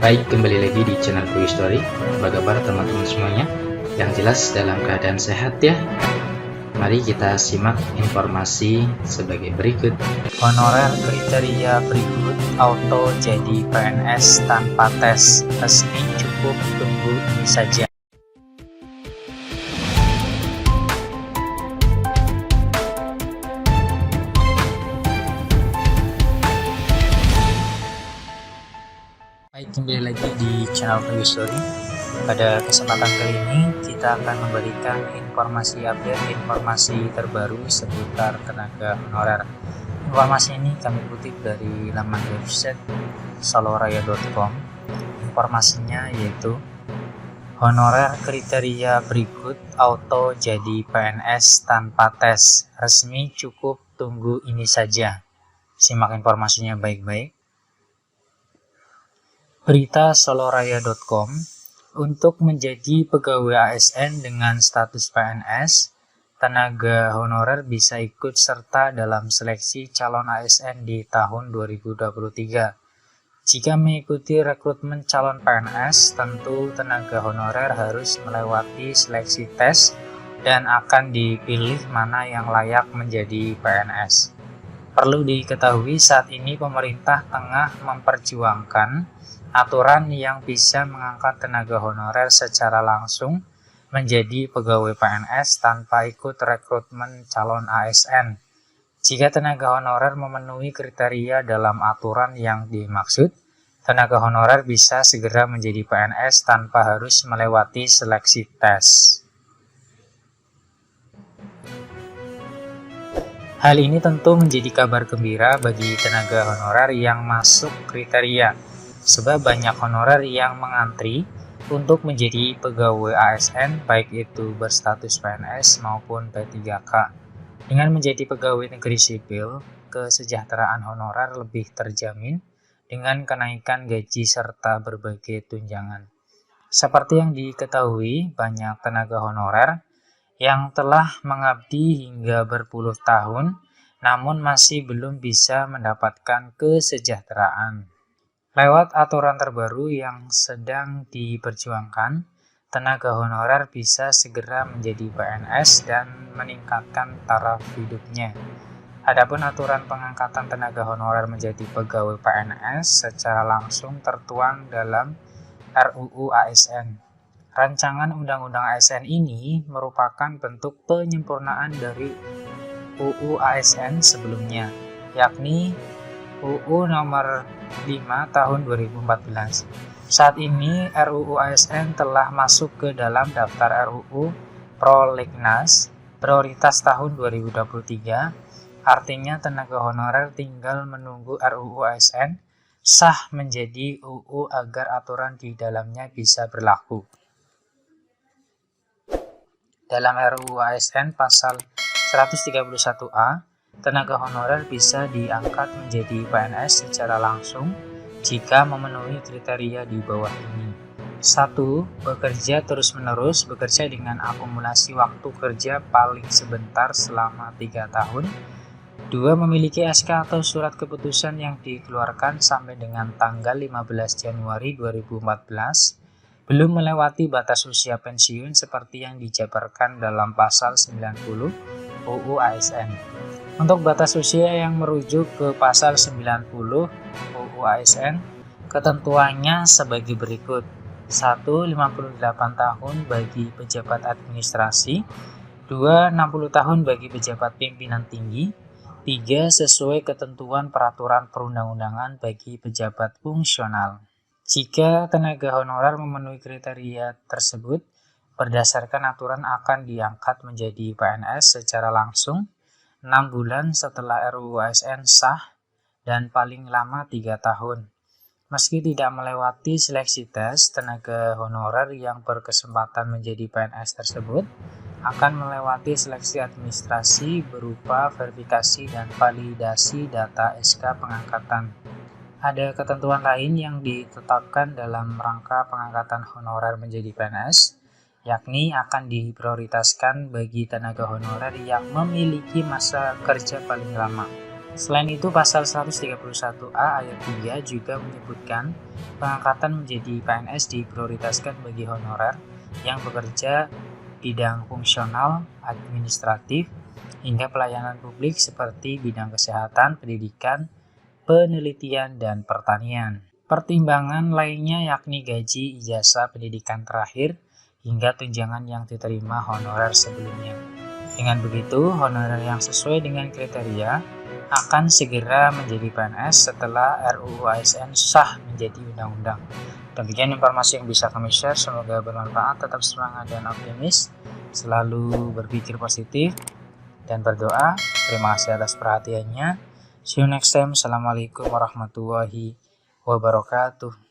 Baik, kembali lagi di channel Quick Story. Apa kabar teman-teman semuanya? Yang jelas dalam keadaan sehat ya. Mari kita simak informasi sebagai berikut. Honorer kriteria berikut auto jadi PNS tanpa tes resmi, cukup tunggu ini saja. Baik, kembali lagi di channel Quick Story. Pada kesempatan kali ini kita akan memberikan informasi update, informasi terbaru seputar tenaga honorer. Informasi ini kami kutip dari laman website soloraya.com. Informasinya yaitu honorer kriteria berikut auto jadi PNS tanpa tes resmi, cukup tunggu ini saja. Simak informasinya baik-baik. Berita soloraya.com. Untuk menjadi pegawai ASN dengan status PNS, tenaga honorer bisa ikut serta dalam seleksi calon ASN di tahun 2023. Jika mengikuti rekrutmen calon PNS, tentu tenaga honorer harus melewati seleksi tes dan akan dipilih mana yang layak menjadi PNS. Perlu diketahui saat ini pemerintah tengah memperjuangkan aturan yang bisa mengangkat tenaga honorer secara langsung menjadi pegawai PNS tanpa ikut rekrutmen calon ASN. Jika tenaga honorer memenuhi kriteria dalam aturan yang dimaksud, tenaga honorer bisa segera menjadi PNS tanpa harus melewati seleksi tes. Hal ini tentu menjadi kabar gembira bagi tenaga honorer yang masuk kriteria, sebab banyak honorer yang mengantri untuk menjadi pegawai ASN baik itu berstatus PNS maupun P3K. Dengan menjadi pegawai negeri sipil, kesejahteraan honorer lebih terjamin dengan kenaikan gaji serta berbagai tunjangan. Seperti yang diketahui, banyak tenaga honorer yang telah mengabdi hingga berpuluh tahun namun masih belum bisa mendapatkan kesejahteraan. Lewat aturan terbaru yang sedang diperjuangkan, tenaga honorer bisa segera menjadi PNS dan meningkatkan taraf hidupnya. Adapun aturan pengangkatan tenaga honorer menjadi pegawai PNS secara langsung tertuang dalam RUU ASN. Rancangan Undang-Undang ASN ini merupakan bentuk penyempurnaan dari UU ASN sebelumnya, yakni UU nomor 5 tahun 2014. Saat ini RUU ASN telah masuk ke dalam daftar RUU Prolegnas prioritas tahun 2023. Artinya tenaga honorer tinggal menunggu RUU ASN sah menjadi UU agar aturan di dalamnya bisa berlaku. Dalam RUU ASN pasal 131A, tenaga honorer bisa diangkat menjadi PNS secara langsung jika memenuhi kriteria di bawah ini. 1. Bekerja terus-menerus, bekerja dengan akumulasi waktu kerja paling sebentar selama 3 tahun. 2. Memiliki SK atau surat keputusan yang dikeluarkan sampai dengan tanggal 15 Januari 2014. Belum melewati batas usia pensiun seperti yang dijabarkan dalam pasal 90 UU ASN. Untuk batas usia yang merujuk ke pasal 90 UU ASN, ketentuannya sebagai berikut. 1. 58 tahun bagi pejabat administrasi. 2. 60 tahun bagi pejabat pimpinan tinggi. 3. Sesuai ketentuan peraturan perundang-undangan bagi pejabat fungsional. Jika tenaga honorer memenuhi kriteria tersebut, berdasarkan aturan akan diangkat menjadi PNS secara langsung 6 bulan setelah RUU ASN sah dan paling lama 3 tahun. Meski tidak melewati seleksi tes, tenaga honorer yang berkesempatan menjadi PNS tersebut akan melewati seleksi administrasi berupa verifikasi dan validasi data SK pengangkatan. Ada ketentuan lain yang ditetapkan dalam rangka pengangkatan honorer menjadi PNS, yakni akan diprioritaskan bagi tenaga honorer yang memiliki masa kerja paling lama. Selain itu, pasal 131A ayat 3 juga menyebutkan pengangkatan menjadi PNS diprioritaskan bagi honorer yang bekerja bidang fungsional, administratif, hingga pelayanan publik seperti bidang kesehatan, pendidikan, penelitian, dan pertanian. Pertimbangan lainnya yakni gaji, ijazah pendidikan terakhir, hingga tunjangan yang diterima honorer sebelumnya. Dengan begitu, honorer yang sesuai dengan kriteria akan segera menjadi PNS setelah RUU ASN sah menjadi undang-undang. Demikian informasi yang bisa kami share, semoga bermanfaat, tetap semangat dan optimis, selalu berpikir positif, dan berdoa. Terima kasih atas perhatiannya. See you next time. Assalamualaikum warahmatullahi wabarakatuh.